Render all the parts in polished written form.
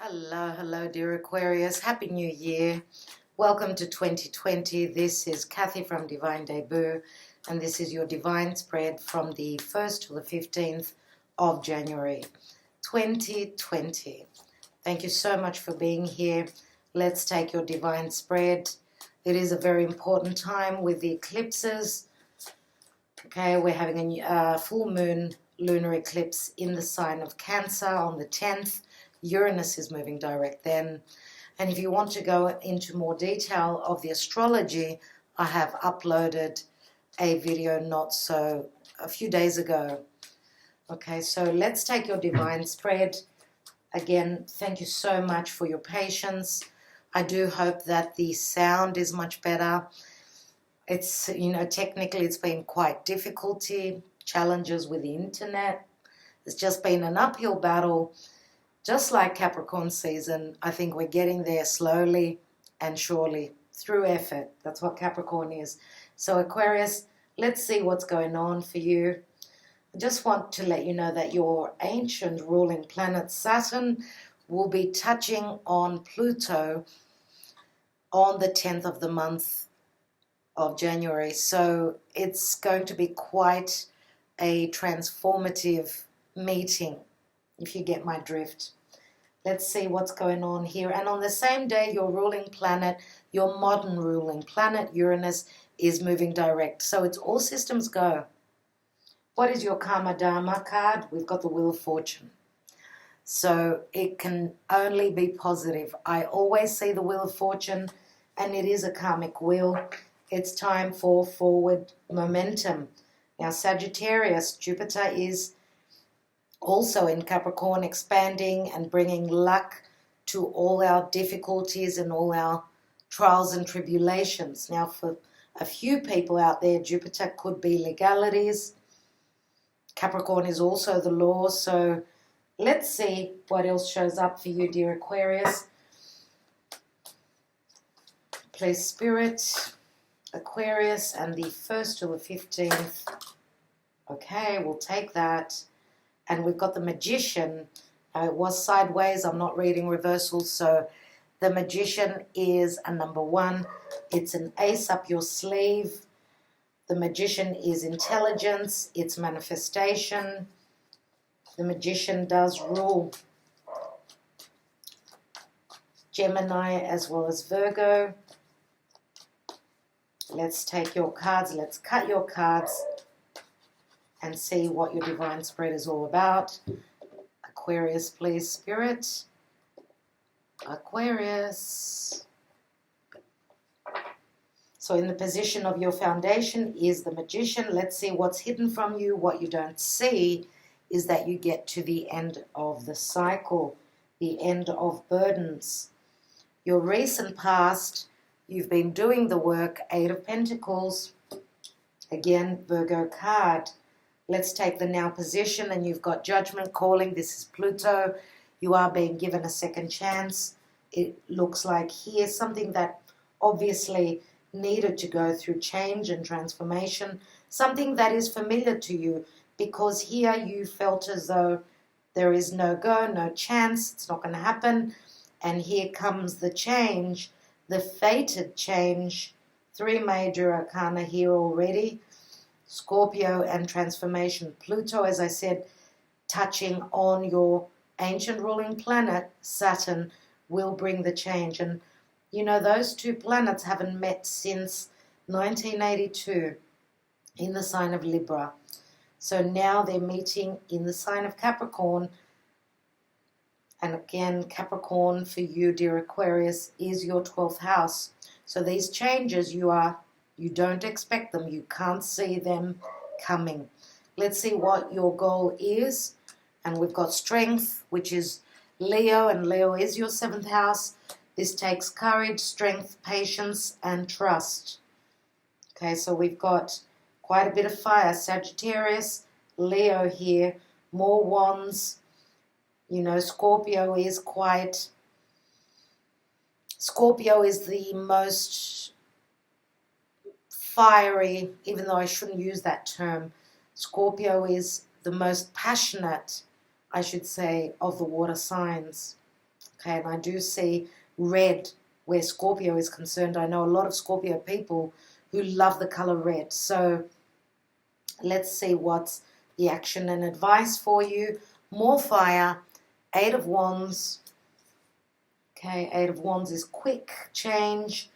Hello, dear Aquarius. Happy New Year. Welcome to 2020. This is Kathy from Divine Debut, and this is your divine spread from the 1st to the 15th of January 2020. Thank you so much for being here. Let's take your divine spread. It is a very important time with the eclipses. Okay, we're having a full moon lunar eclipse in the sign of Cancer on the 10th. Uranus is moving direct then. And if you want to go into more detail of the astrology, I have uploaded a video a few days ago. Okay, so let's take your divine spread. Again, thank you so much for your patience. I do hope that the sound is much better. It's, technically it's been quite difficulty, challenges with the internet. It's just been an uphill battle. Just like Capricorn season, I think we're getting there slowly and surely through effort. That's what Capricorn is. So Aquarius, let's see what's going on for you. I just want to let you know that your ancient ruling planet Saturn will be touching on Pluto on the 10th of the month of January. So it's going to be quite a transformative meeting, if you get my drift. Let's see what's going on here. And on the same day, your ruling planet, your modern ruling planet, Uranus, is moving direct. So it's all systems go. What is your Karma Dharma card? We've got the Wheel of Fortune. So it can only be positive. I always see the Wheel of Fortune, and it is a karmic wheel. It's time for forward momentum. Now, Sagittarius, Jupiter is also in Capricorn, expanding and bringing luck to all our difficulties and all our trials and tribulations. Now, for a few people out there, Jupiter could be legalities. Capricorn is also the law. So let's see what else shows up for you, dear Aquarius. Please, Spirit, Aquarius, and the 1st to the 15th. Okay, we'll take that. And we've got the Magician. It was sideways. I'm not reading reversals. So the Magician is a number 1. It's an ace up your sleeve. The Magician is intelligence. It's manifestation. The Magician does rule Gemini as well as Virgo. Let's take your cards. Let's cut your cards and see what your divine spread is all about. Aquarius, please, Spirit. Aquarius. So in the position of your foundation is the Magician. Let's see what's hidden from you. What you don't see is that you get to the end of the cycle, the end of burdens. Your recent past, you've been doing the work. 8 of Pentacles. Again, Virgo card. Let's take the now position, and you've got Judgment calling. This is Pluto. You are being given a second chance. It looks like here something that obviously needed to go through change and transformation, something that is familiar to you, because here you felt as though there is no go, no chance, it's not going to happen. And here comes the change, the fated change. 3 major arcana here already. Scorpio and transformation. Pluto, as I said, touching on your ancient ruling planet, Saturn, will bring the change. And, those 2 planets haven't met since 1982 in the sign of Libra. So now they're meeting in the sign of Capricorn. And again, Capricorn for you, dear Aquarius, is your 12th house. So these changes you don't expect them. You can't see them coming. Let's see what your goal is. And we've got strength, which is Leo, and Leo is your 7th house. This takes courage, strength, patience, and trust. Okay, so we've got quite a bit of fire. Sagittarius, Leo here, more wands. Scorpio is the most fiery, even though I shouldn't use that term. Scorpio is the most passionate, I should say, of the water signs. Okay, and I do see red where Scorpio is concerned. I know a lot of Scorpio people who love the color red. So let's see what's the action and advice for you. More fire, 8 of Wands. Okay, 8 of Wands is quick change,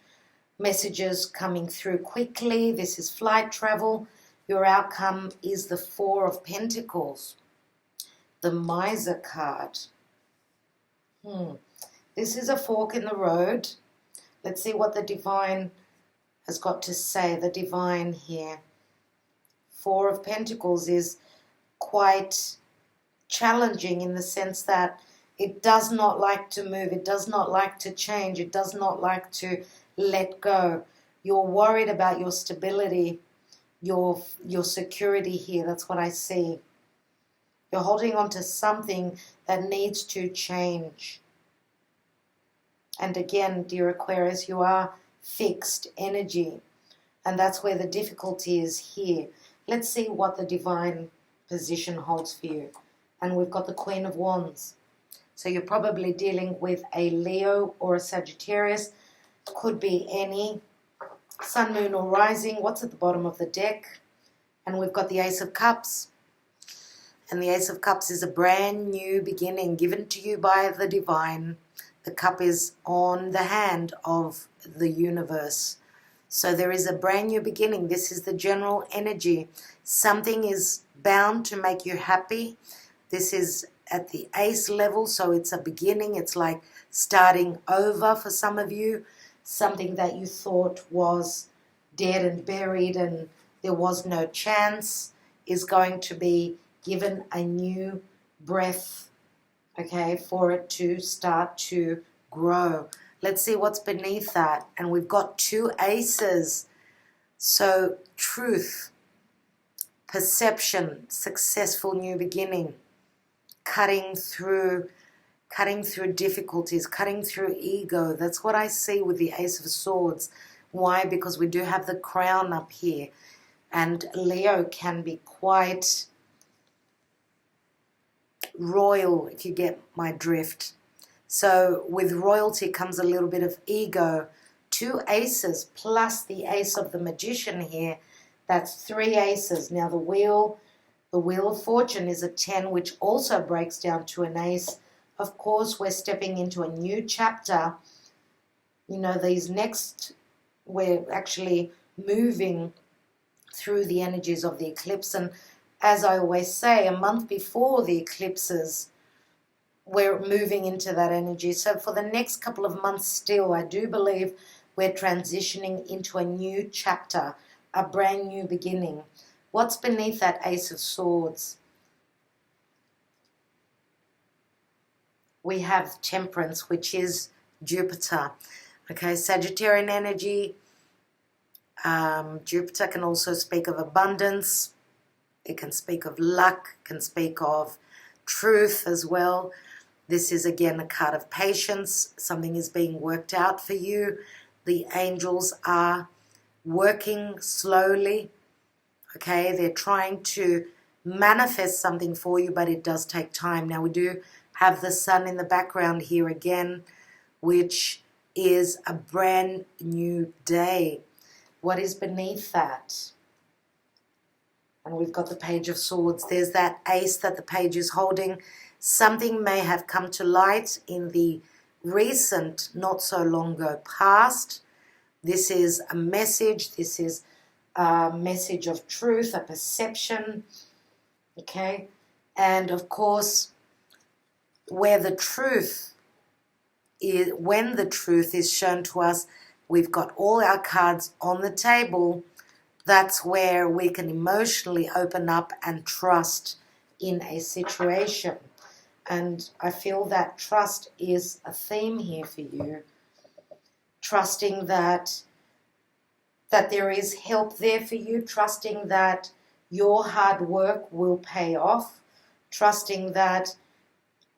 messages coming through quickly. This is flight travel. Your outcome is the 4 of Pentacles, the Miser card. This is a fork in the road. Let's see what the Divine has got to say. The Divine here. 4 of Pentacles is quite challenging in the sense that it does not like to move. It does not like to change. It does not like to let go. You're worried about your stability, your security here. That's what I see. You're holding on to something that needs to change. And again, dear Aquarius, you are fixed energy. And that's where the difficulty is here. Let's see what the Divine position holds for you. And we've got the Queen of Wands. So you're probably dealing with a Leo or a Sagittarius. Could be any Sun, Moon or Rising. What's at the bottom of the deck? And we've got the Ace of Cups. And the Ace of Cups is a brand new beginning given to you by the Divine. The cup is on the hand of the universe. So there is a brand new beginning. This is the general energy. Something is bound to make you happy. This is at the ace level, so it's a beginning. It's like starting over for some of you. Something that you thought was dead and buried and there was no chance is going to be given a new breath, okay, for it to start to grow. Let's see what's beneath that. And we've got 2 aces. So truth, perception, successful new beginning, cutting through difficulties, cutting through ego. That's what I see with the Ace of Swords. Why? Because we do have the crown up here. And Leo can be quite royal, if you get my drift. So with royalty comes a little bit of ego. 2 aces plus the Ace of the Magician here. That's 3 aces. Now the Wheel of Fortune is a 10, which also breaks down to an ace. Of course, we're stepping into a new chapter. You know, we're actually moving through the energies of the eclipse. And as I always say, a month before the eclipses, we're moving into that energy. So for the next couple of months still, I do believe we're transitioning into a new chapter, a brand new beginning. What's beneath that Ace of Swords? We have Temperance, which is Jupiter. Okay, Sagittarian energy. Jupiter can also speak of abundance. It can speak of luck, can speak of truth as well. This is again a card of patience. Something is being worked out for you. The angels are working slowly. Okay, they're trying to manifest something for you, but it does take time. Now we do have the sun in the background here again, which is a brand new day. What is beneath that? And we've got the Page of Swords. There's that ace that the page is holding. Something may have come to light in the recent, not so long ago past. This is a message. This is a message of truth, a perception. Okay? And of course, when the truth is shown to us, we've got all our cards on the table. That's where we can emotionally open up and trust in a situation. And I feel that trust is a theme here for you. Trusting that there is help there for you. Trusting that your hard work will pay off. Trusting that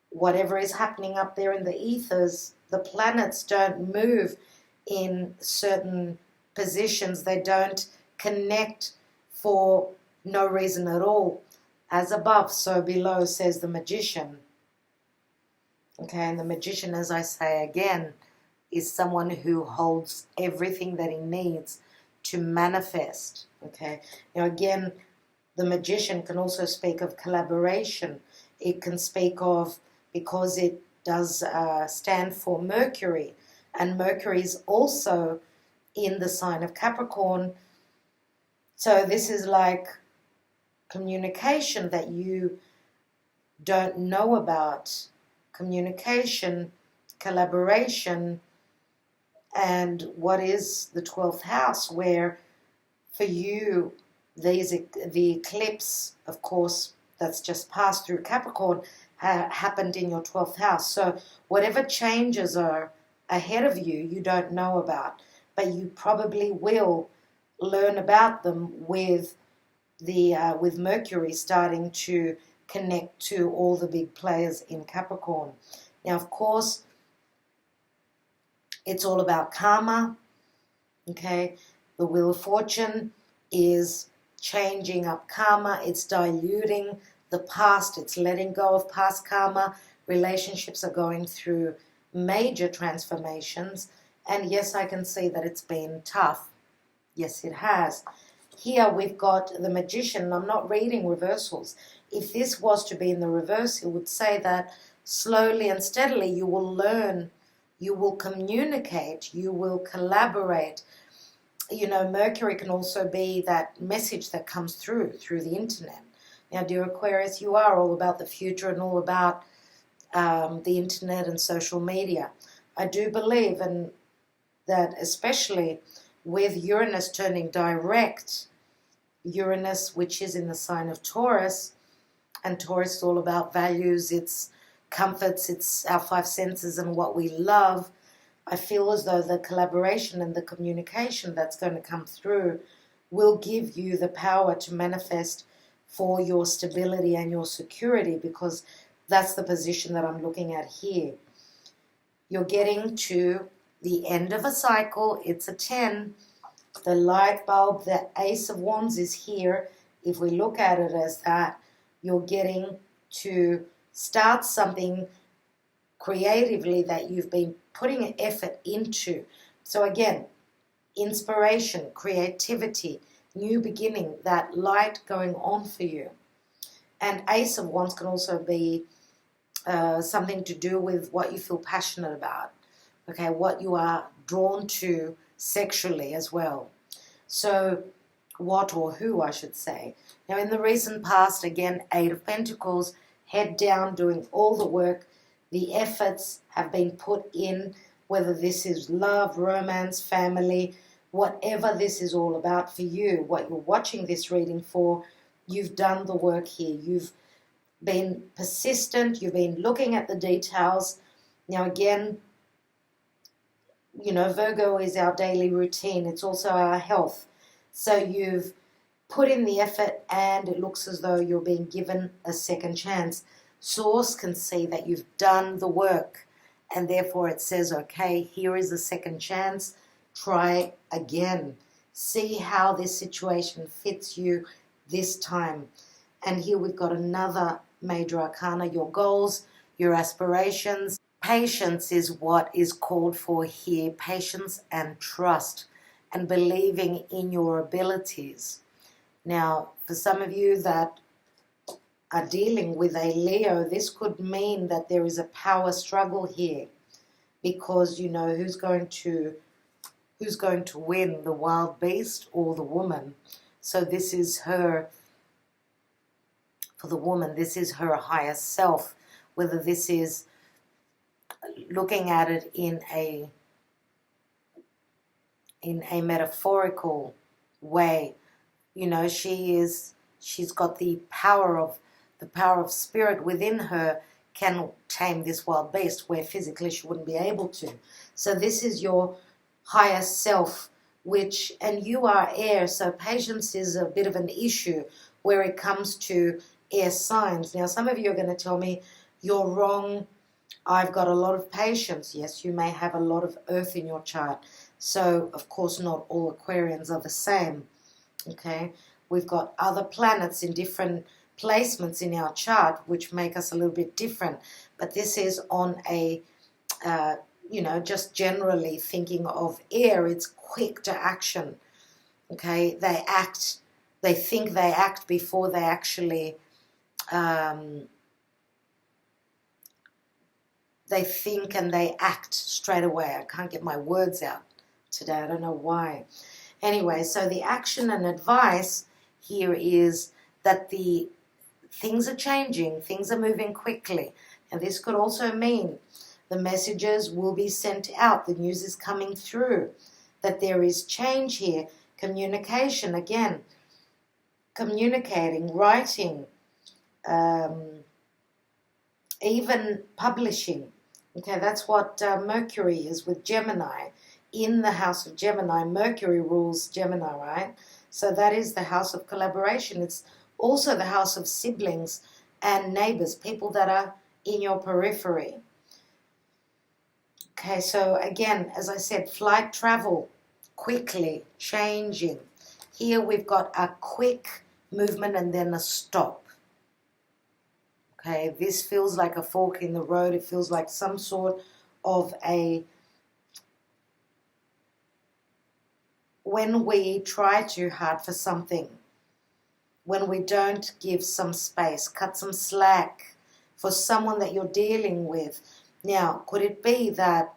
whatever is happening up there in the ethers, the planets don't move in certain positions. They don't connect for no reason at all. As above, so below, says the Magician. Okay, and the magician, as I say again, is someone who holds everything that he needs to manifest. Okay, now again, the magician can also speak of collaboration. It can speak of, because it does stand for Mercury, and Mercury is also in the sign of Capricorn. So this is like communication that you don't know about. Communication, collaboration, and what is the 12th house, where for you, the eclipse, of course, that's just passed through Capricorn, happened in your 12th house. So whatever changes are ahead of you, you don't know about, but you probably will learn about them with with Mercury starting to connect to all the big players in Capricorn. Now, of course, it's all about karma. Okay, the Wheel of Fortune is changing up karma. It's diluting the past. It's letting go of past karma. Relationships are going through major transformations. And yes, I can see that it's been tough. Yes, it has. Here we've got the Magician. I'm not reading reversals. If this was to be in the reverse, it would say that slowly and steadily you will learn, you will communicate, you will collaborate. You know, Mercury can also be that message that comes through the internet. Now, dear Aquarius, you are all about the future and all about the internet and social media. I do believe, and that especially with Uranus turning direct, Uranus, which is in the sign of Taurus, and Taurus is all about values, it's comforts, it's our five senses and what we love. I feel as though the collaboration and the communication that's going to come through will give you the power to manifest for your stability and your security, because that's the position that I'm looking at here. You're getting to the end of a cycle. It's a 10. The light bulb, the Ace of Wands is here. If we look at it as that, you're getting to start something creatively that you've been putting an effort into. So again, inspiration, creativity, new beginning, that light going on for you. And Ace of Wands can also be something to do with what you feel passionate about, okay, what you are drawn to sexually as well. So what, or who I should say. Now in the recent past, again, Eight of Pentacles, head down, doing all the work. The efforts have been put in, whether this is love, romance, family, whatever this is all about for you, what you're watching this reading for, you've done the work here. You've been persistent. You've been looking at the details. Now again, you know, Virgo is our daily routine. It's also our health. So you've put in the effort and it looks as though you're being given a second chance. Source can see that you've done the work, and therefore it says, okay, here is a second chance. Try again. See how this situation fits you this time. And here we've got another major arcana, your goals, your aspirations. Patience is what is called for here. Patience and trust and believing in your abilities. Now, for some of you that are dealing with a Leo, this could mean that there is a power struggle here, because you know who's going to win, the wild beast or the woman. So this is her, for the woman, this is her higher self, whether this is looking at it in a metaphorical way. You know, she's got the power of spirit within her, can tame this wild beast, where physically she wouldn't be able to. So this is your higher self, which, and you are air, so patience is a bit of an issue where it comes to air signs. Now some of you are going to tell me, you're wrong, I've got a lot of patience. Yes, you may have a lot of earth in your chart. So of course not all Aquarians are the same. Okay, we've got other planets in different placements in our chart which make us a little bit different. but this is on a, you know, just generally thinking of air. It's quick to action, okay? They act, they think they act before they actually, they think and they act straight away. I can't get my words out today. I don't know why. Anyway, so the action and advice here is that the things are changing, things are moving quickly. And this could also mean the messages will be sent out, the news is coming through, that there is change here. Communication, again, communicating, writing, even publishing. Okay, that's what Mercury is with Gemini. In the house of Gemini, Mercury rules Gemini, right? So that is the house of collaboration. It's also the house of siblings and neighbors, people that are in your periphery. Okay, so again, as I said, flight travel, quickly changing. Here we've got a quick movement and then a stop. Okay, this feels like a fork in the road. It feels like some sort of a, when we try too hard for something, when we don't give some space, cut some slack for someone that you're dealing with. Now, could it be that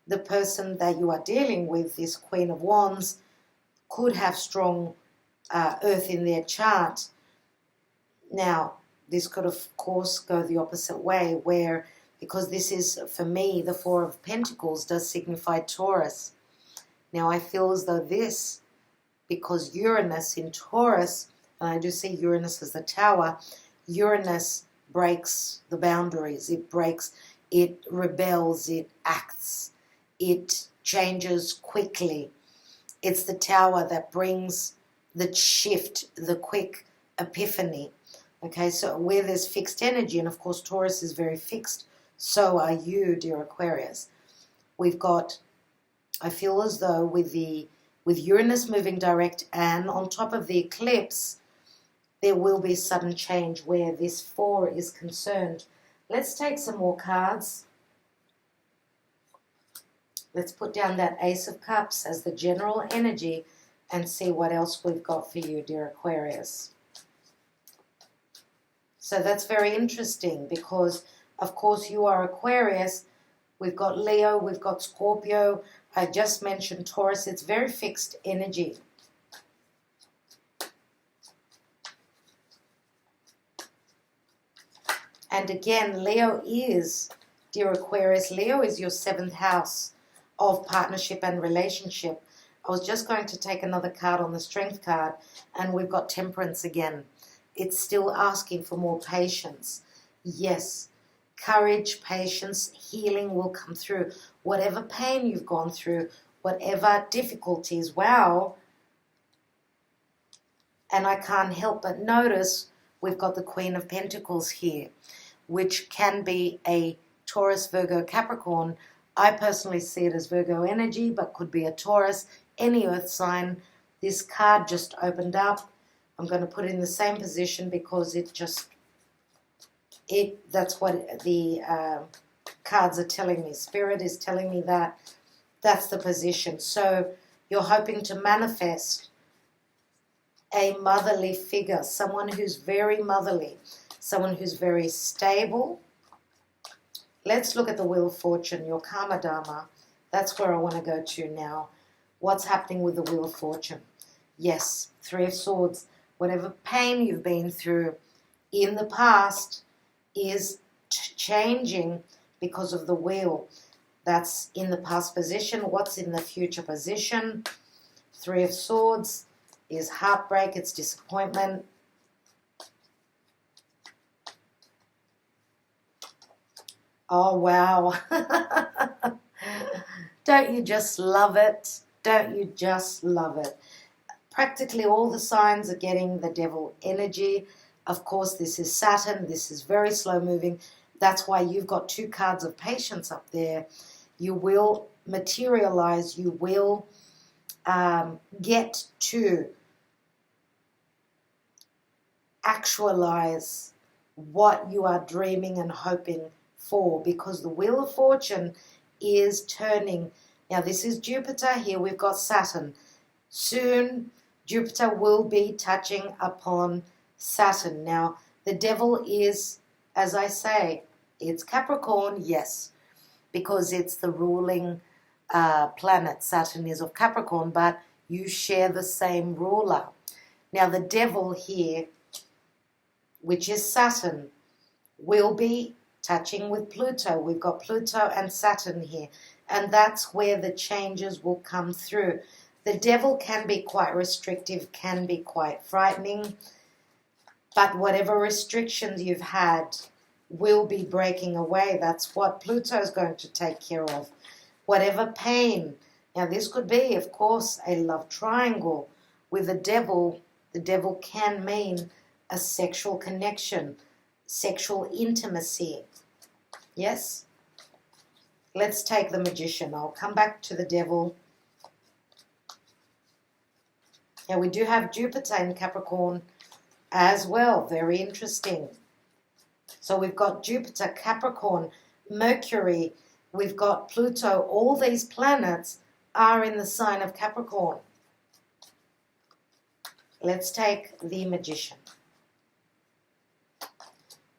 the person that you are dealing with, this Queen of Wands, could have strong earth in their chart? Now, this could, of course, go the opposite way, where, because this is, for me, the Four of Pentacles does signify Taurus. Now, I feel as though this, because Uranus in Taurus, and I do see Uranus as the tower, Uranus breaks the boundaries. It breaks, it rebels, it acts, it changes quickly. It's the tower that brings the shift, the quick epiphany. Okay, so where there's fixed energy, and of course Taurus is very fixed, so are you, dear Aquarius. We've got, I feel as though with Uranus moving direct and on top of the eclipse, there will be sudden change where this 4 is concerned. Let's take some more cards. Let's put down that Ace of Cups as the general energy and see what else we've got for you, dear Aquarius. So that's very interesting because, of course, you are Aquarius. We've got Leo, we've got Scorpio. I just mentioned Taurus. It's very fixed energy. And again, Leo is, dear Aquarius, Leo is your 7th house of partnership and relationship. I was just going to take another card on the Strength card, and we've got Temperance again. It's still asking for more patience. Yes, courage, patience, healing will come through. Whatever pain you've gone through, whatever difficulties, wow. And I can't help but notice we've got the Queen of Pentacles here, which can be a Taurus, Virgo, Capricorn. I personally see it as Virgo energy, but could be a Taurus, any earth sign. This card just opened up. I'm going to put it in the same position because that's what the cards are telling me. Spirit is telling me that that's the position. So you're hoping to manifest a motherly figure, someone who's very motherly, someone who's very stable. Let's look at the Wheel of Fortune, your Karma Dharma. That's where I want to go to now. What's happening with the Wheel of Fortune? Yes, 3 of Swords. Whatever pain you've been through in the past is changing because of the wheel. That's in the past position. What's in the future position? 3 of Swords is heartbreak, it's disappointment. Oh, wow. Don't you just love it? Don't you just love it? Practically all the signs are getting the devil energy. Of course, this is Saturn. This is very slow moving. That's why you've got 2 cards of patience up there. You will materialize. You will get to actualize what you are dreaming and hoping 4, because the Wheel of Fortune is turning. Now this is Jupiter, here we've got Saturn. Soon Jupiter will be touching upon Saturn. Now the devil is, as I say, it's Capricorn, yes, because it's the ruling planet. Saturn is of Capricorn, but you share the same ruler. Now the devil here, which is Saturn, will be touching with Pluto. We've got Pluto and Saturn here, and that's where the changes will come through. The devil can be quite restrictive, can be quite frightening, but whatever restrictions you've had will be breaking away. That's what Pluto is going to take care of. Whatever pain. Now this could be, of course, a love triangle with the devil. The devil can mean a sexual connection, sexual intimacy. Yes? Let's take the Magician. I'll come back to the devil. Now we do have Jupiter in Capricorn as well. Very interesting. So we've got Jupiter, Capricorn, Mercury, we've got Pluto. All these planets are in the sign of Capricorn. Let's take the Magician.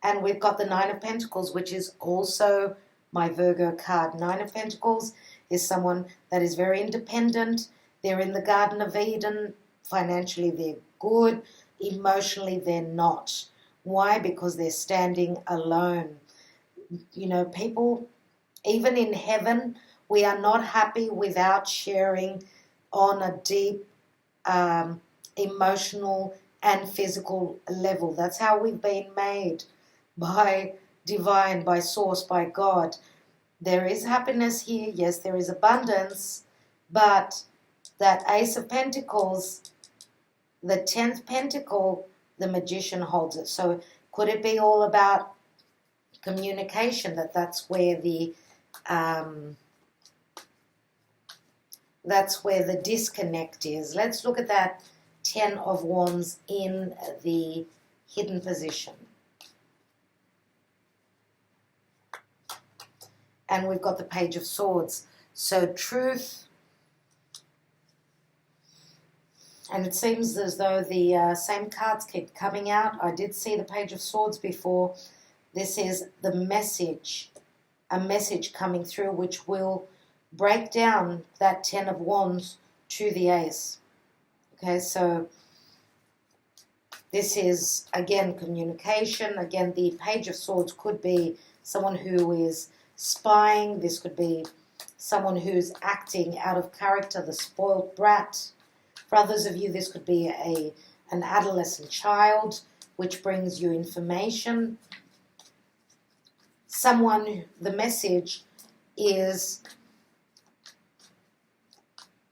And we've got the Nine of Pentacles, which is also my Virgo card. Nine of Pentacles is someone that is very independent. They're in the Garden of Eden. Financially, they're good. Emotionally, they're not. Why? Because they're standing alone. You know, people, even in heaven, we are not happy without sharing on a deep emotional and physical level. That's how we've been made, by divine, by source, by God. There is happiness here. Yes, there is abundance, but that Ace of Pentacles, the 10th pentacle, the Magician holds it. So could it be all about communication, that's where the disconnect is? Let's look at that 10 of Wands in the hidden position. And we've got the Page of Swords. So truth, and it seems as though the same cards keep coming out. I did see the Page of Swords before. This is the message, a message coming through which will break down that 10 of Wands to the Ace. Okay, so this is, again, communication. Again, the Page of Swords could be someone who is spying. This could be someone who's acting out of character, the spoiled brat. For others of you, this could be an adolescent child, which brings you information. Someone, the message is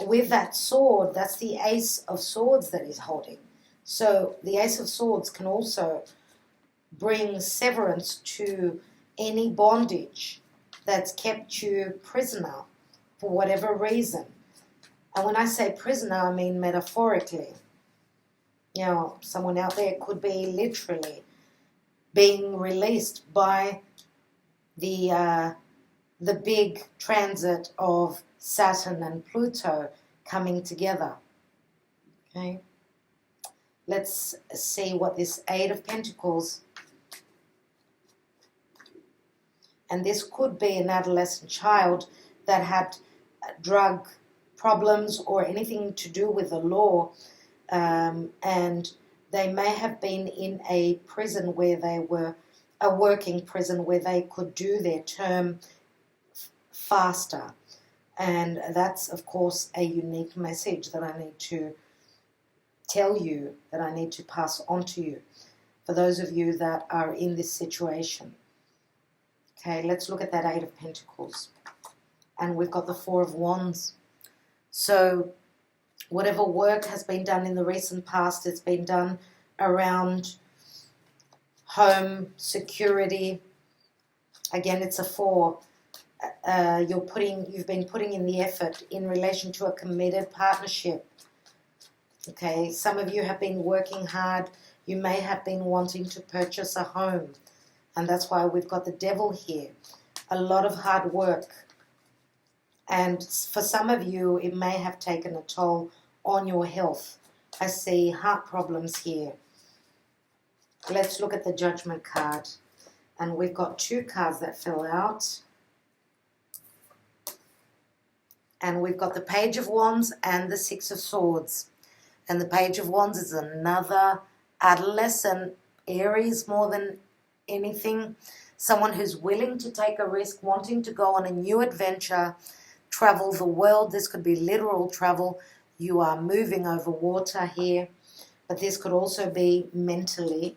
with that sword. That's the Ace of Swords that he's holding. So the Ace of Swords can also bring severance to any bondage that's kept you prisoner for whatever reason. And when I say prisoner, I mean metaphorically. You know, someone out there could be literally being released by the big transit of Saturn and Pluto coming together. Okay, let's see what this Eight of Pentacles. And this could be an adolescent child that had drug problems or anything to do with the law, and they may have been in a prison where they were, a working prison where they could do their term faster. And that's, of course, a unique message that I need to tell you, that I need to pass on to you, for those of you that are in this situation. Okay, let's look at that Eight of Pentacles. And we've got the Four of Wands. So whatever work has been done in the recent past, it's been done around home, security. Again, it's a four. You've been putting in the effort in relation to a committed partnership. Okay, some of you have been working hard. You may have been wanting to purchase a home. And that's why we've got the devil here. A lot of hard work. And for some of you, it may have taken a toll on your health. I see heart problems here. Let's look at the Judgment card. And we've got 2 cards that fell out. And we've got the Page of Wands and the 6 of Swords. And the Page of Wands is another adolescent, Aries more than anything. Someone who's willing to take a risk, wanting to go on a new adventure, travel the world. This could be literal travel. You are moving over water here. But this could also be mentally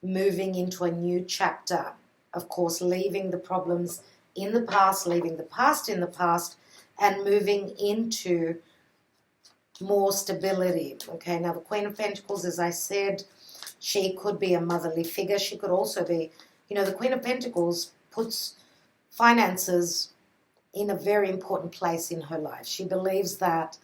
moving into a new chapter. Of course, leaving the problems in the past, leaving the past in the past, and moving into more stability. Okay, now the Queen of Pentacles, as I said, she could be a motherly figure. She could also be, you know, the Queen of Pentacles puts finances in a very important place in her life. She believes that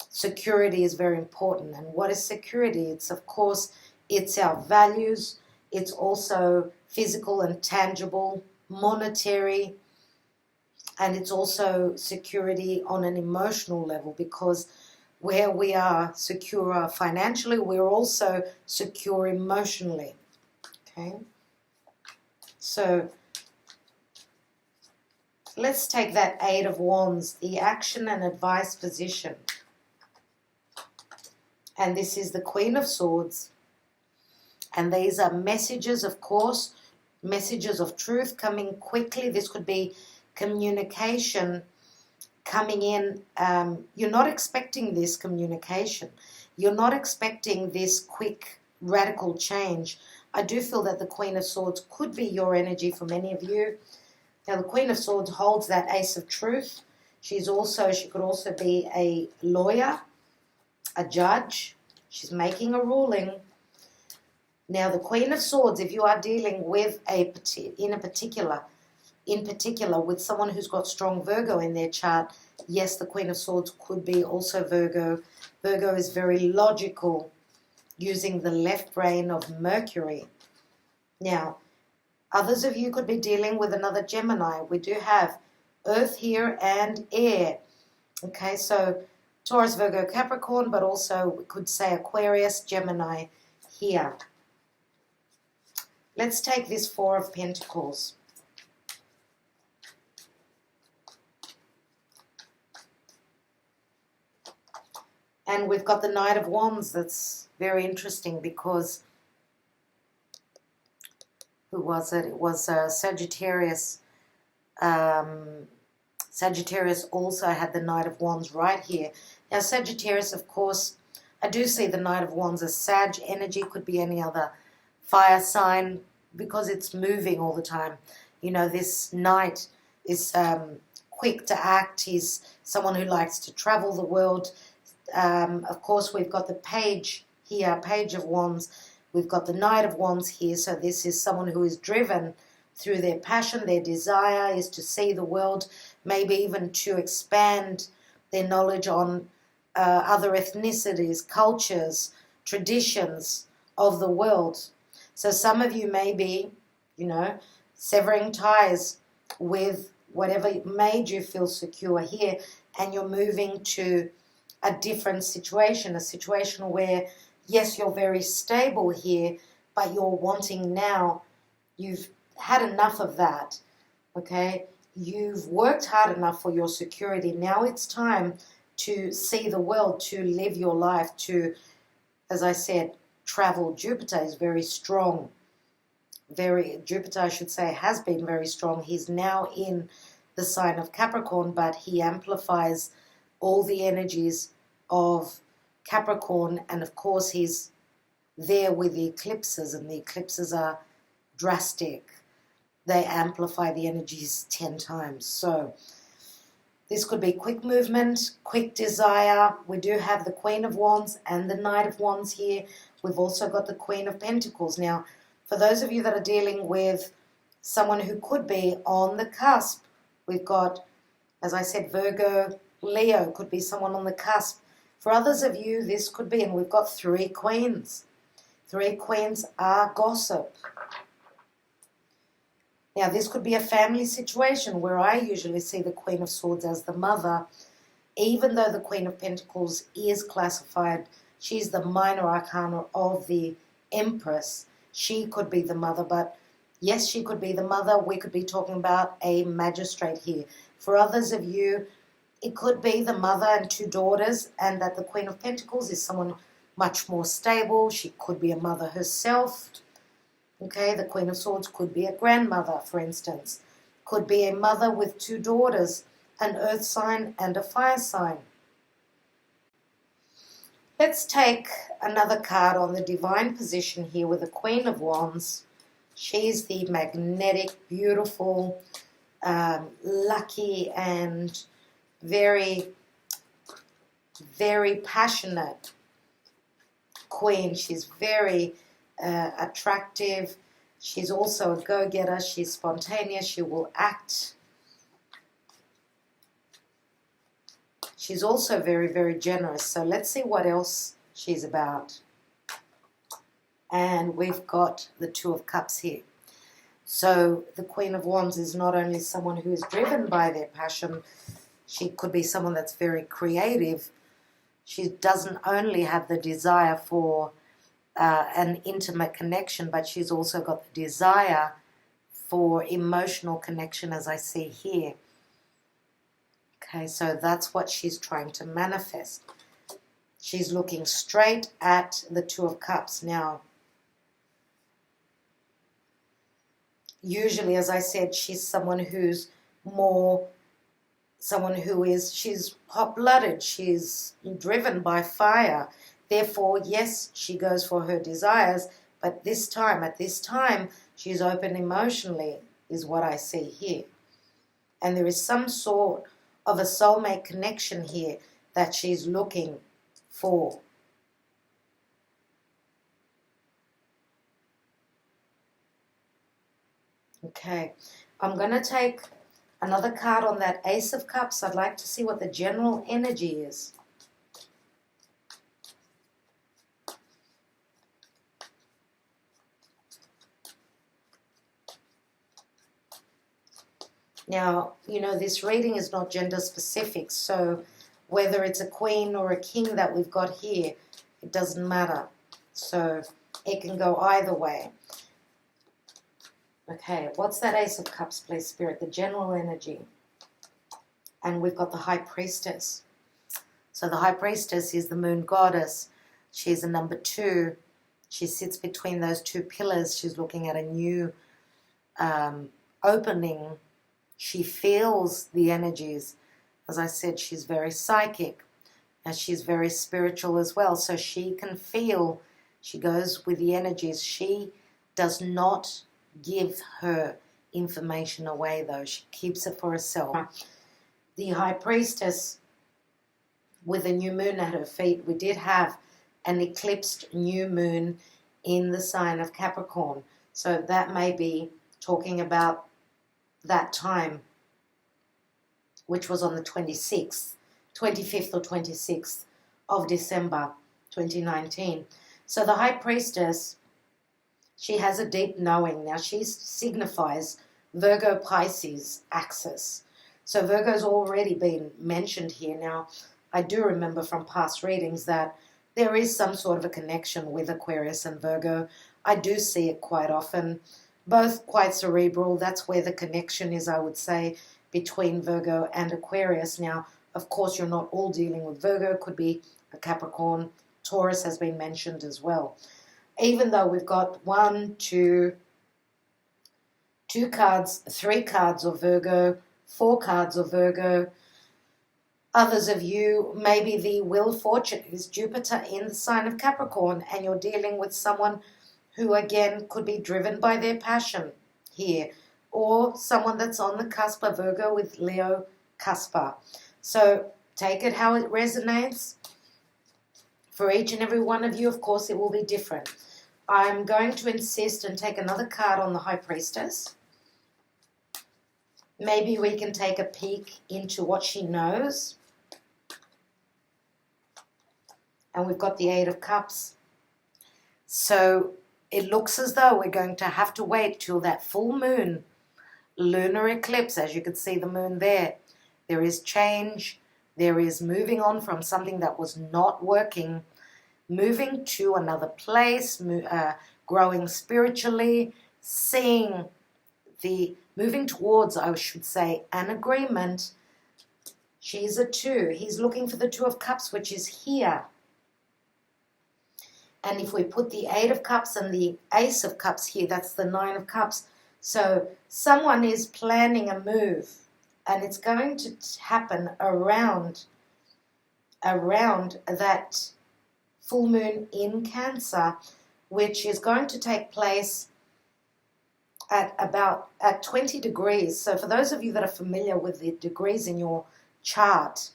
security is very important. And what is security? It's, of course, it's our values. It's also physical and tangible, monetary, and it's also security on an emotional level, because where we are secure financially, we're also secure emotionally. Okay, so let's take that 8 of Wands, the action and advice position. And this is the Queen of Swords. And these are messages, of course, messages of truth coming quickly. This could be communication coming in. You're not expecting this communication. You're not expecting this quick, radical change. I do feel that the Queen of Swords could be your energy for many of you. Now, the Queen of Swords holds that Ace of Truth. She could also be a lawyer, a judge. She's making a ruling. Now, the Queen of Swords, if you are dealing with in particular with someone who's got strong Virgo in their chart, yes, the Queen of Swords could be also Virgo. Virgo is very logical, using the left brain of Mercury. Now, others of you could be dealing with another Gemini. We do have Earth here and Air. Okay, so Taurus, Virgo, Capricorn, but also we could say Aquarius, Gemini here. Let's take this 4 of Pentacles. And we've got the Knight of Wands. That's very interesting because, who was it? It was Sagittarius. Sagittarius also had the Knight of Wands right here. Now, Sagittarius, of course, I do see the Knight of Wands as Sag energy. Could be any other fire sign because it's moving all the time. You know, this Knight is quick to act. He's someone who likes to travel the world. Of course, we've got the Page here, Page of Wands. We've got the Knight of Wands here. So this is someone who is driven through their passion. Their desire is to see the world, maybe even to expand their knowledge on other ethnicities, cultures, traditions of the world. So some of you may be, you know, severing ties with whatever made you feel secure here, and you're moving to a different situation, a situation where, yes, you're very stable here, but you're wanting now, you've had enough of that, okay? You've worked hard enough for your security. Now it's time to see the world, to live your life, to, as I said, travel. Jupiter is very strong. Jupiter, I should say, has been very strong. He's now in the sign of Capricorn, but he amplifies all the energies of Capricorn, and of course he's there with the eclipses, and the eclipses are drastic. They amplify the energies 10 times. So this could be quick movement, quick desire. We do have the Queen of Wands and the Knight of Wands here. We've also got the Queen of Pentacles. Now, for those of you that are dealing with someone who could be on the cusp, we've got, as I said, Virgo, Leo, could be someone on the cusp. For others of you, this could be, and we've got 3 queens. Three Queens are gossip. Now, this could be a family situation where I usually see the Queen of Swords as the mother, even though the Queen of Pentacles is classified, she's the minor arcana of the Empress. She could be the mother, but yes, she could be the mother. We could be talking about a magistrate here. For others of you, it could be the mother and two daughters, and that the Queen of Pentacles is someone much more stable. She could be a mother herself. Okay, the Queen of Swords could be a grandmother, for instance. Could be a mother with two daughters, an earth sign and a fire sign. Let's take another card on the divine position here with the Queen of Wands. She's the magnetic, beautiful, lucky and very, very passionate queen. She's very attractive. She's also a go-getter. She's spontaneous. She will act. She's also very, very generous. So let's see what else she's about. And we've got the Two of Cups here. So the Queen of Wands is not only someone who is driven by their passion, she could be someone that's very creative. She doesn't only have the desire for an intimate connection, but she's also got the desire for emotional connection, as I see here. Okay, so that's what she's trying to manifest. She's looking straight at the Two of Cups. Now, usually, as I said, she's someone who's more, she's hot-blooded, she's driven by fire. Therefore, yes, she goes for her desires, but at this time, she's open emotionally, is what I see here. And there is some sort of a soulmate connection here that she's looking for. Okay, I'm going to take another card on that Ace of Cups. I'd like to see what the general energy is. Now, you know, this reading is not gender specific, so whether it's a queen or a king that we've got here, it doesn't matter. So it can go either way. Okay, what's that Ace of Cups, please, Spirit? The general energy. And we've got the High Priestess. So the High Priestess is the moon goddess. She's a number 2. She sits between those two pillars. She's looking at a new opening. She feels the energies. As I said, she's very psychic. And she's very spiritual as well. So she can feel. She goes with the energies. She does not give her information away, though. She keeps it for herself. The High Priestess, with a new moon at her feet, we did have an eclipsed new moon in the sign of Capricorn. So that may be talking about that time, which was on the 25th or 26th of December 2019. So the High Priestess, she has a deep knowing. Now she signifies Virgo Pisces axis. So Virgo's already been mentioned here. Now, I do remember from past readings that there is some sort of a connection with Aquarius and Virgo. I do see it quite often. Both quite cerebral. That's where the connection is, I would say, between Virgo and Aquarius. Now, of course, you're not all dealing with Virgo. It could be a Capricorn. Taurus has been mentioned as well. Even though we've got 3 cards of Virgo, 4 cards of Virgo. Others of you, maybe the Wheel of Fortune is Jupiter in the sign of Capricorn, and you're dealing with someone who, again, could be driven by their passion here, or someone that's on the cusp of Virgo with Leo cuspa. So take it how it resonates. For each and every one of you, of course, it will be different. I'm going to insist and take another card on the High Priestess. Maybe we can take a peek into what she knows. And we've got the 8 of Cups. So it looks as though we're going to have to wait till that full moon, lunar eclipse. As you can see the moon there, there is change. There is moving on from something that was not working, moving to another place, growing spiritually, moving towards, I should say, an agreement. She's a 2. He's looking for the 2 of Cups, which is here. And if we put the 8 of Cups and the Ace of Cups here, that's the 9 of Cups. So someone is planning a move, and it's going to happen around that full moon in Cancer, which is going to take place at 20 degrees. So for those of you that are familiar with the degrees in your chart,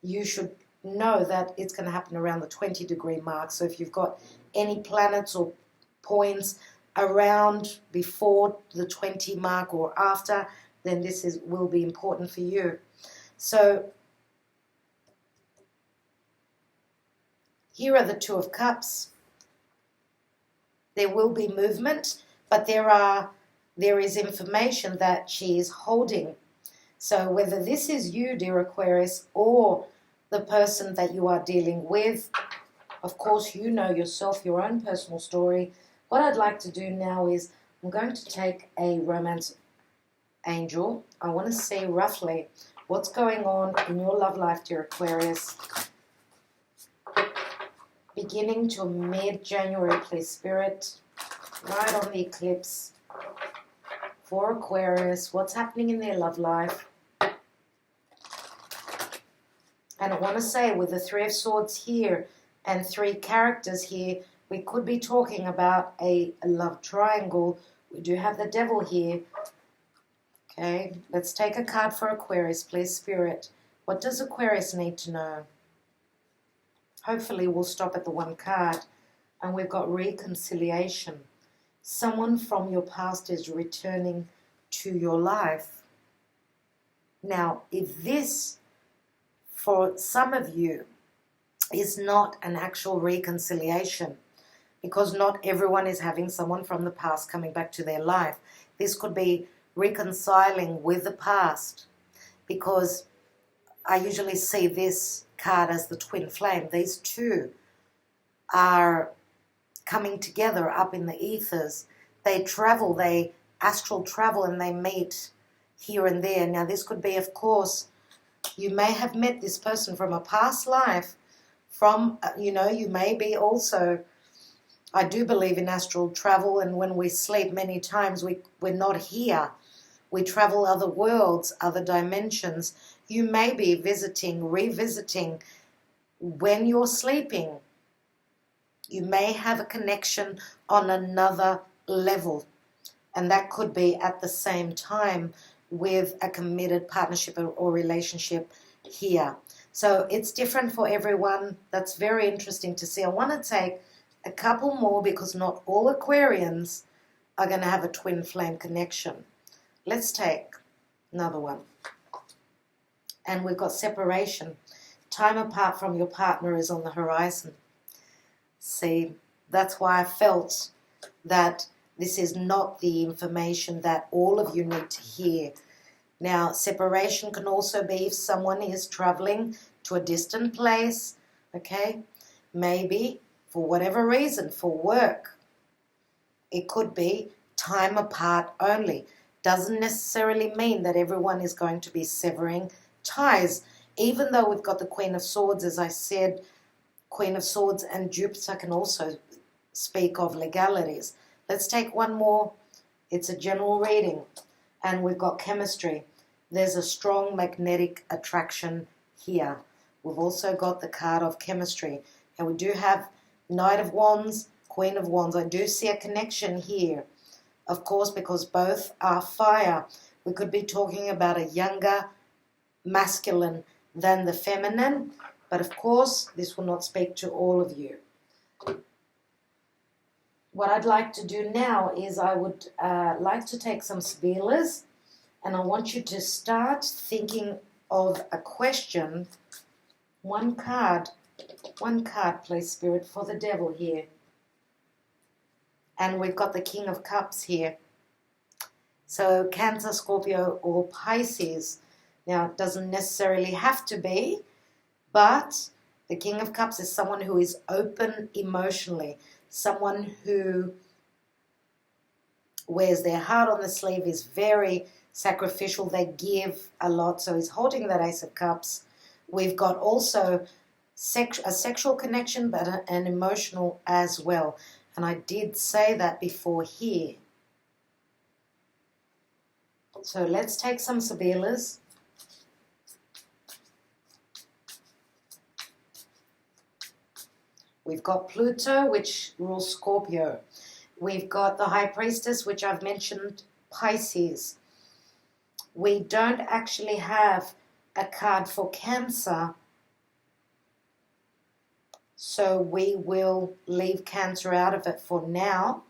you should know that it's going to happen around the 20 degree mark. So if you've got any planets or points around before the 20 mark or after, then this will be important for you. So here are the 2 of Cups. There will be movement, but there is information that she is holding. So whether this is you, dear Aquarius, or the person that you are dealing with, of course you know yourself, your own personal story. What I'd like to do now is I'm going to take a romance angel. I want to see roughly what's going on in your love life, dear Aquarius. Beginning to mid-January, please, Spirit. Right on the eclipse. For Aquarius, what's happening in their love life? And I want to say with the 3 of Swords here and 3 characters here, we could be talking about a love triangle. We do have the Devil here. Okay, let's take a card for Aquarius, please, Spirit. What does Aquarius need to know? Hopefully we'll stop at the 1 card. And we've got reconciliation. Someone from your past is returning to your life. Now, if this, for some of you, is not an actual reconciliation, because not everyone is having someone from the past coming back to their life. This could be reconciling with the past, because I usually see this card as the twin flame. These 2 are coming together up in the ethers. They travel, they astral travel, and they meet here and there. Now this could be, of course, you may have met this person from a past life, from, you may be also, I do believe in astral travel, and when we sleep many times we're not here. We travel other worlds, other dimensions. You may be revisiting when you're sleeping. You may have a connection on another level, and that could be at the same time with a committed partnership or relationship here. So it's different for everyone. That's very interesting to see. I want to take a couple more because not all Aquarians are going to have a twin flame connection. Let's take another one. And we've got separation. Time apart from your partner is on the horizon. See, that's why I felt that this is not the information that all of you need to hear. Now, separation can also be if someone is traveling to a distant place, okay? Maybe for whatever reason, for work. It could be time apart only. Doesn't necessarily mean that everyone is going to be severing ties. Even though we've got the Queen of Swords, as I said, Queen of Swords and Jupiter can also speak of legalities. Let's take one more. It's a general reading. And we've got chemistry. There's a strong magnetic attraction here. We've also got the card of chemistry. And we do have Knight of Wands, Queen of Wands. I do see a connection here. Of course, because both are fire. We could be talking about a younger masculine than the feminine. But of course, this will not speak to all of you. What I'd like to do now is I would like to take some Sibillas, and I want you to start thinking of a question. One card, please, Spirit, for the Devil here. And we've got the King of Cups here. So Cancer, Scorpio, or Pisces. Now, it doesn't necessarily have to be, but the King of Cups is someone who is open emotionally, someone who wears their heart on the sleeve, is very sacrificial, they give a lot. So he's holding that Ace of Cups. We've got also a sexual connection, but an emotional as well. And I did say that before here. So let's take some Sibillas. We've got Pluto, which rules Scorpio. We've got the High Priestess, which I've mentioned, Pisces. We don't actually have a card for Cancer, so we will leave Cancer out of it for now,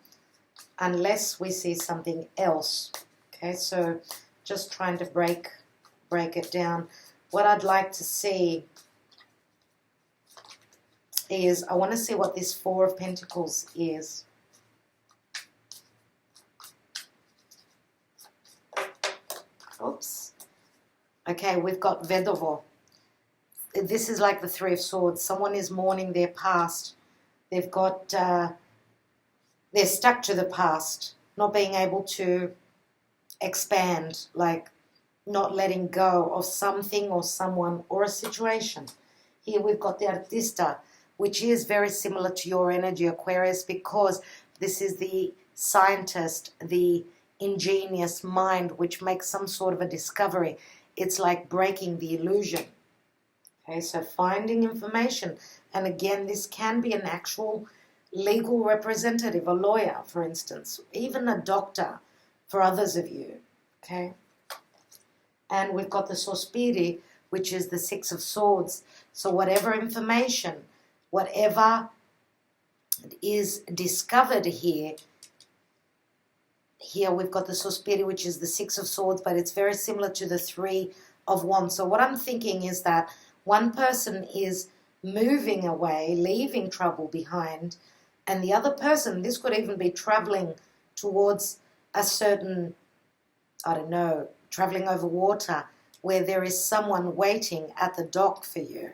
unless we see something else. Okay, so just trying to break it down. What I'd like to see is, I want to see what this Four of Pentacles is. Oops. Okay, we've got Vedovo. This is like the Three of Swords. Someone is mourning their past. They've got, they're stuck to the past, not being able to expand, like not letting go of something or someone or a situation. Here we've got the Artista, which is very similar to your energy, Aquarius, because this is the scientist, the ingenious mind, which makes some sort of a discovery. It's like breaking the illusion. Okay, so finding information. And again, this can be an actual legal representative, a lawyer, for instance, even a doctor for others of you. Okay. And we've got the Sospiri, which is the Six of Swords. So whatever information, whatever is discovered here, we've got the Sospiri, which is the Six of Swords, but it's very similar to the Three of Wands. So what I'm thinking is that one person is moving away, leaving trouble behind, and the other person, this could even be traveling towards a certain, I don't know, traveling over water, where there is someone waiting at the dock for you.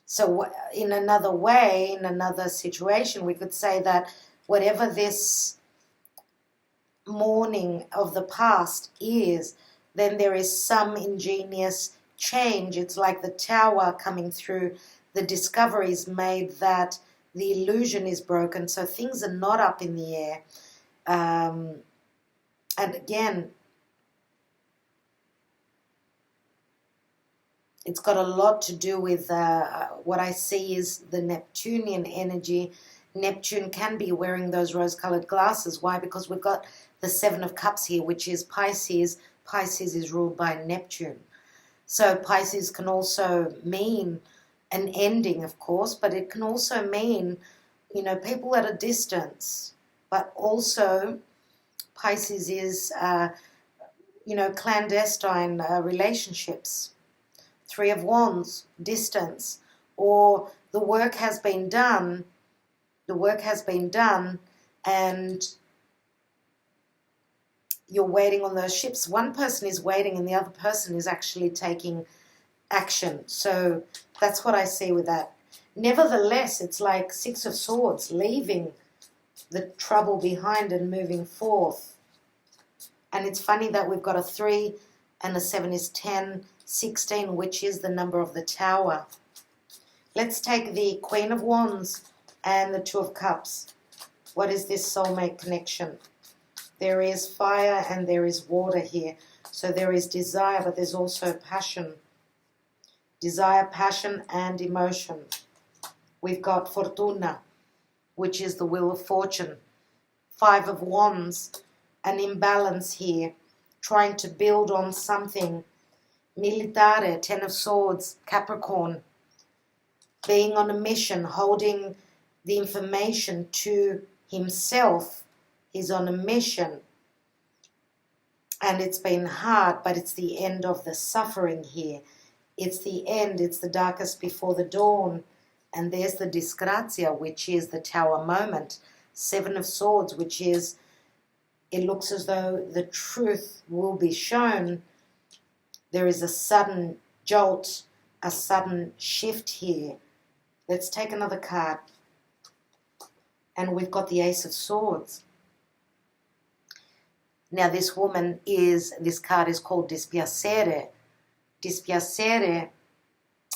So in another way, in another situation, we could say that whatever this mourning of the past is, then there is some ingenious change. It's like the Tower coming through. The discovery is made that the illusion is broken, so things are not up in the air. And again, it's got a lot to do with what I see is the Neptunian energy. Neptune can be wearing those rose-colored glasses. Why? Because we've got the Seven of Cups here, which is Pisces. Pisces is ruled by Neptune. So Pisces can also mean an ending, of course, but it can also mean, you know, people at a distance. But also Pisces is, you know, clandestine relationships. Three of Wands, distance, or the work has been done, and you're waiting on those ships. One person is waiting and the other person is actually taking action. So that's what I see with that. Nevertheless, it's like Six of Swords, leaving the trouble behind and moving forth. And it's funny that we've got a 3 and a 7 is 10, 16, which is the number of the Tower. Let's take the Queen of Wands and the Two of Cups. What is this soulmate connection? There is fire and there is water here. So there is desire, but there's also passion. Desire, passion, and emotion. We've got Fortuna, which is the Wheel of Fortune. Five of Wands, an imbalance here, trying to build on something. Militare, Ten of Swords, Capricorn, being on a mission, holding the information to himself. He's on a mission, and it's been hard, but it's the end of the suffering here. It's the end. It's the darkest before the dawn. And there's the disgrazia, which is the tower moment. Seven of Swords, which is, it looks as though the truth will be shown. There is a sudden jolt, a sudden shift here. Let's take another card. And we've got the Ace of Swords. Now this card is called Dispiacere. Dispiacere,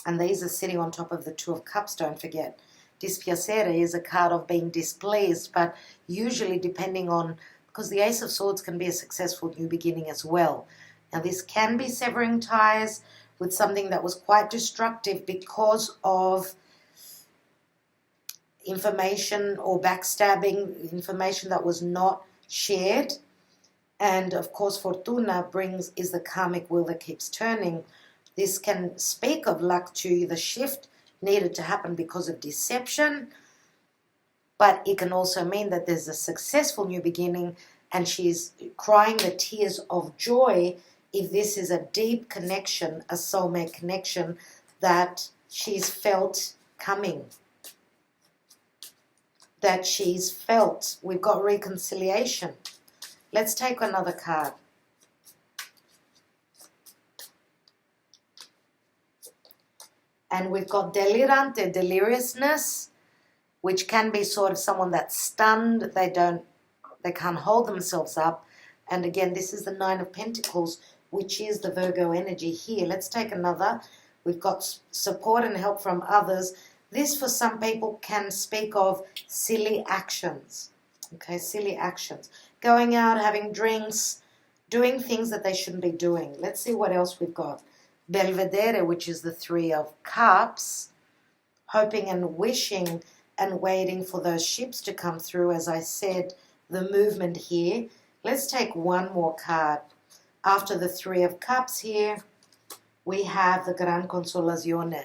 and these are sitting on top of the Two of Cups, don't forget. Dispiacere is a card of being displeased, but usually depending on, because the Ace of Swords can be a successful new beginning as well. Now this can be severing ties with something that was quite destructive because of information or backstabbing, information that was not shared. And of course, Fortuna is the karmic wheel that keeps turning. This can speak of luck to you. The shift needed to happen because of deception, but it can also mean that there's a successful new beginning, and she's crying the tears of joy if this is a deep connection, a soulmate connection that she's felt coming, that she's felt. We've got reconciliation. Let's take another card. And we've got delirante, deliriousness, which can be sort of someone that's stunned. They can't hold themselves up. And again, this is the Nine of Pentacles, which is the Virgo energy here. Let's take another. We've got support and help from others. This, for some people, can speak of silly actions. Okay, silly actions. Going out, having drinks, doing things that they shouldn't be doing. Let's see what else we've got. Belvedere, which is the Three of Cups, hoping and wishing and waiting for those ships to come through. As I said, the movement here. Let's take one more card. After the Three of Cups here, we have the Gran Consolazione,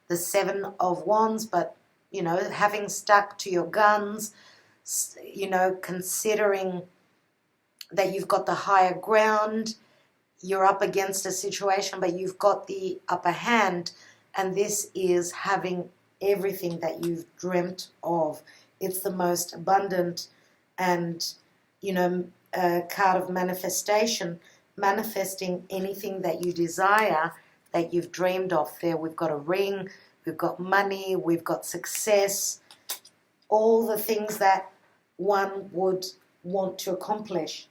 the Seven of Wands, but, you know, having stuck to your guns, you know, considering that you've got the higher ground, you're up against a situation, but you've got the upper hand, and this is having everything that you've dreamt of. It's the most abundant and, you know, card of manifestation, manifesting anything that you desire, that you've dreamed of. There we've got a ring, we've got money, we've got success, all the things that one would want to accomplish.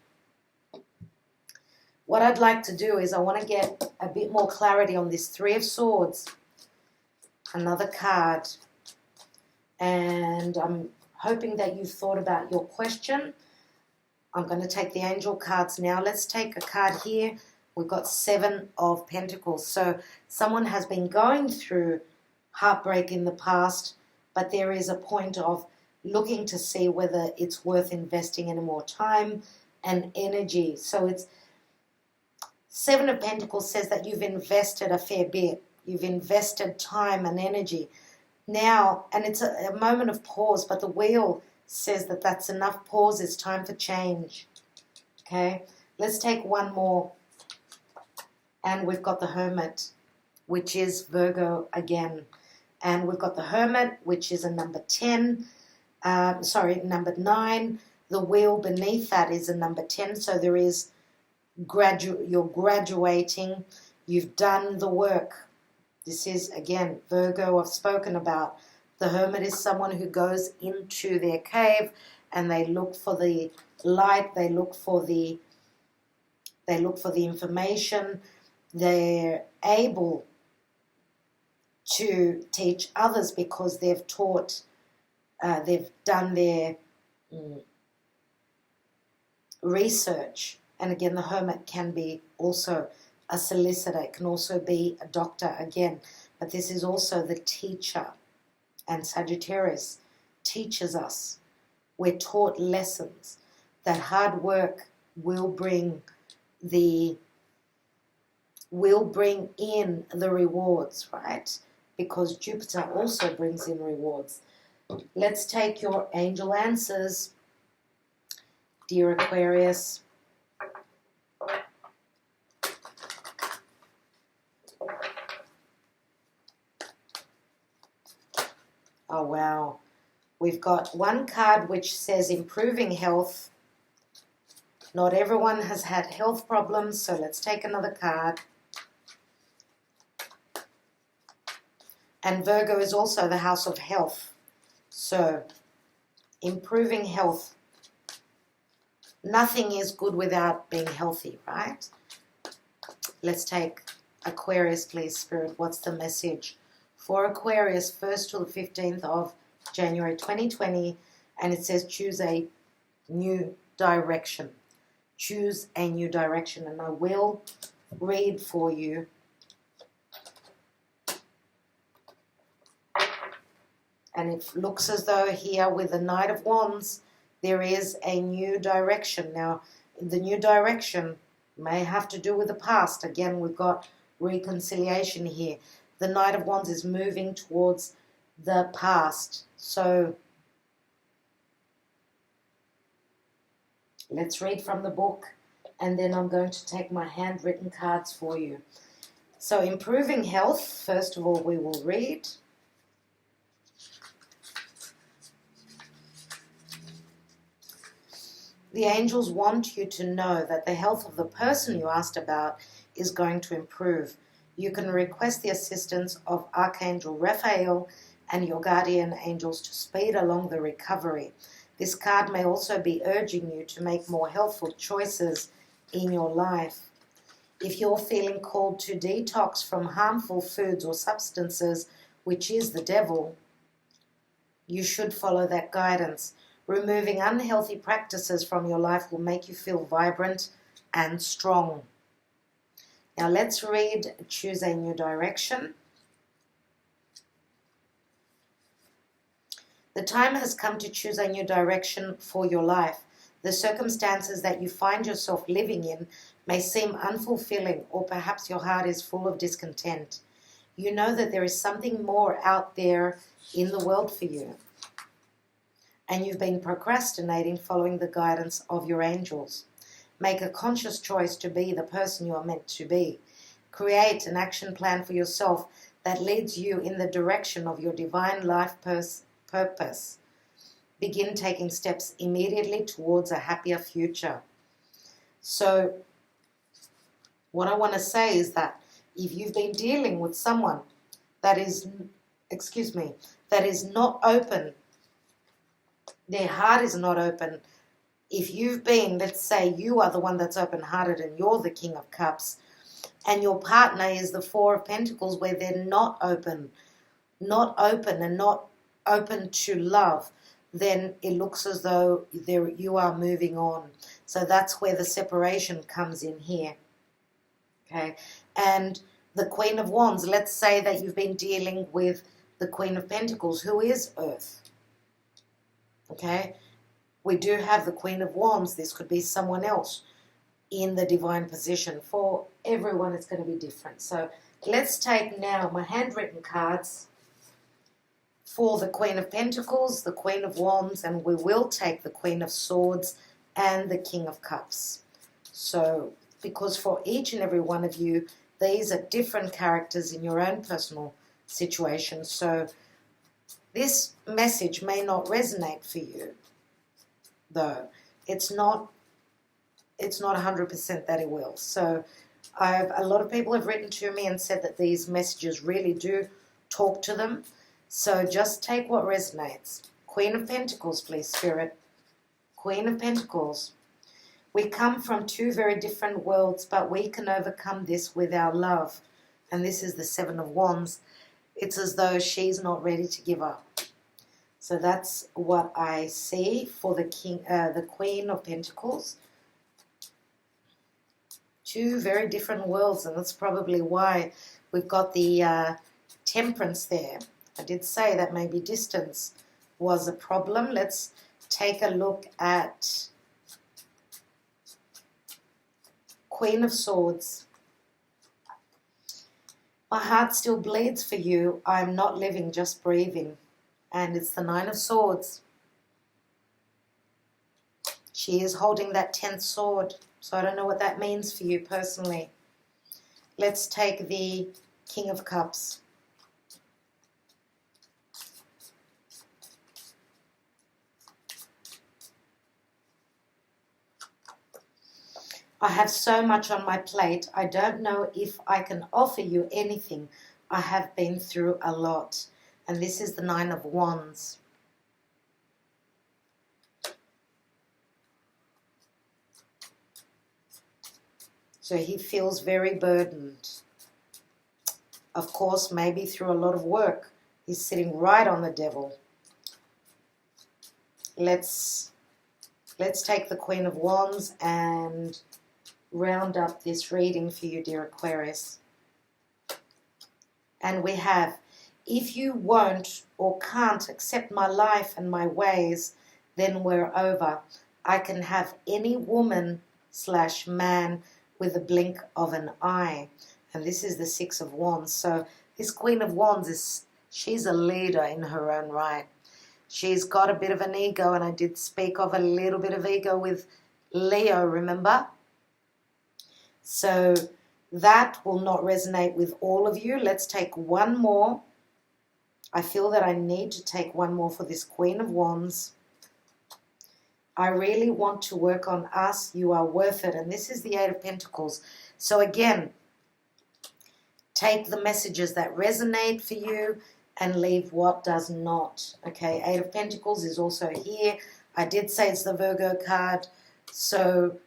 What I'd like to do is I want to get a bit more clarity on this Three of Swords. Another card. And I'm hoping that you've thought about your question. I'm going to take the angel cards now. Let's take a card here. We've got Seven of Pentacles. So someone has been going through heartbreak in the past, but there is a point of looking to see whether it's worth investing any more time and energy. So it's Seven of Pentacles says that you've invested a fair bit. You've invested time and energy. Now, and it's a moment of pause, but the wheel says that that's enough pause. It's time for change. Okay, let's take one more. And we've got the Hermit, which is Virgo again. And we've got the Hermit, which is a number 10. Number 9. The wheel beneath that is a number 10. So there is you're graduating. You've done the work. This is, again, Virgo I've spoken about. The Hermit is someone who goes into their cave and they look for the light. They look for the information. They're able to teach others because they've taught, they've done their research. And again, the Hermit can be also a solicitor. It can also be a doctor again. But this is also the teacher. And Sagittarius teaches us. We're taught lessons. That hard work will bring in the rewards, right? Because Jupiter also brings in rewards. Let's take your angel answers, dear Aquarius. Oh, wow. We've got one card which says improving health. Not everyone has had health problems, so let's take another card. And Virgo is also the house of health. So, improving health. Nothing is good without being healthy, right? Let's take Aquarius, please, Spirit. What's the message for Aquarius, 1st to the 15th of January 2020? And it says choose a new direction. Choose a new direction. And I will read for you. And it looks as though here with the Knight of Wands, there is a new direction. Now, the new direction may have to do with the past. Again, we've got reconciliation here. The Knight of Wands is moving towards the past. So, let's read from the book. And then I'm going to take my handwritten cards for you. So, improving health. First of all, we will read. The angels want you to know that the health of the person you asked about is going to improve. You can request the assistance of Archangel Raphael and your guardian angels to speed along the recovery. This card may also be urging you to make more healthful choices in your life. If you're feeling called to detox from harmful foods or substances, which is the devil, you should follow that guidance. Removing unhealthy practices from your life will make you feel vibrant and strong. Now let's read Choose a New Direction. The time has come to choose a new direction for your life. The circumstances that you find yourself living in may seem unfulfilling, or perhaps your heart is full of discontent. You know that there is something more out there in the world for you. And you've been procrastinating following the guidance of your angels. Make a conscious choice to be the person you are meant to be. Create an action plan for yourself that leads you in the direction of your divine life purpose. Begin taking steps immediately towards a happier future. So, what I want to say is that if you've been dealing with someone that is not open, their heart is not open. If you've been, let's say you are the one that's open-hearted and you're the King of Cups, and your partner is the Four of Pentacles where they're not open and not open to love, then it looks as though you are moving on. So that's where the separation comes in here. Okay, and the Queen of Wands, let's say that you've been dealing with the Queen of Pentacles, who is Earth. Okay, we do have the Queen of Wands. This could be someone else in the divine position. For everyone, it's going to be different. So let's take now my handwritten cards for the Queen of Pentacles, the Queen of Wands, and we will take the Queen of Swords and the King of Cups. So, because for each and every one of you, these are different characters in your own personal situation. So, this message may not resonate for you, though. It's not 100% that it will. So a lot of people have written to me and said that these messages really do talk to them. So just take what resonates. Queen of Pentacles, please, Spirit. Queen of Pentacles. We come from two very different worlds, but we can overcome this with our love. And this is the Seven of Wands. It's as though she's not ready to give up. So that's what I see for the Queen of Pentacles. Two very different worlds, and that's probably why we've got the Temperance there. I did say that maybe distance was a problem. Let's take a look at Queen of Swords. My heart still bleeds for you. I'm not living, just breathing. And it's the Nine of Swords. She is holding that 10th sword. So I don't know what that means for you personally. Let's take the King of Cups. I have so much on my plate. I don't know if I can offer you anything. I have been through a lot. And this is the Nine of Wands. So he feels very burdened. Of course, maybe through a lot of work. He's sitting right on the Devil. Let's take the Queen of Wands and round up this reading for you, dear Aquarius. And we have, if you won't or can't accept my life and my ways, then we're over. I can have any woman / man with a blink of an eye. And this is the Six of Wands. So this Queen of Wands, she's a leader in her own right. She's got a bit of an ego, and I did speak of a little bit of ego with Leo, remember? So that will not resonate with all of you. Let's take one more. I feel that I need to take one more for this Queen of Wands. I really want to work on us. You are worth it. And this is the Eight of Pentacles. So again, take the messages that resonate for you and leave what does not. Okay, Eight of Pentacles is also here. I did say it's the Virgo card. So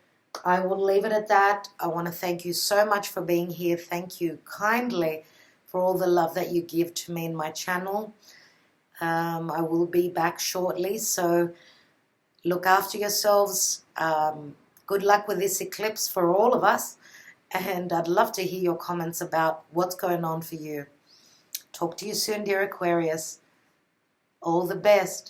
I will leave it at that. I want to thank you so much for being here. Thank you kindly for all the love that you give to me in my channel. I will be back shortly, so look after yourselves. Good luck with this eclipse for all of us. And I'd love to hear your comments about what's going on for you. Talk to you soon, dear Aquarius. All the best.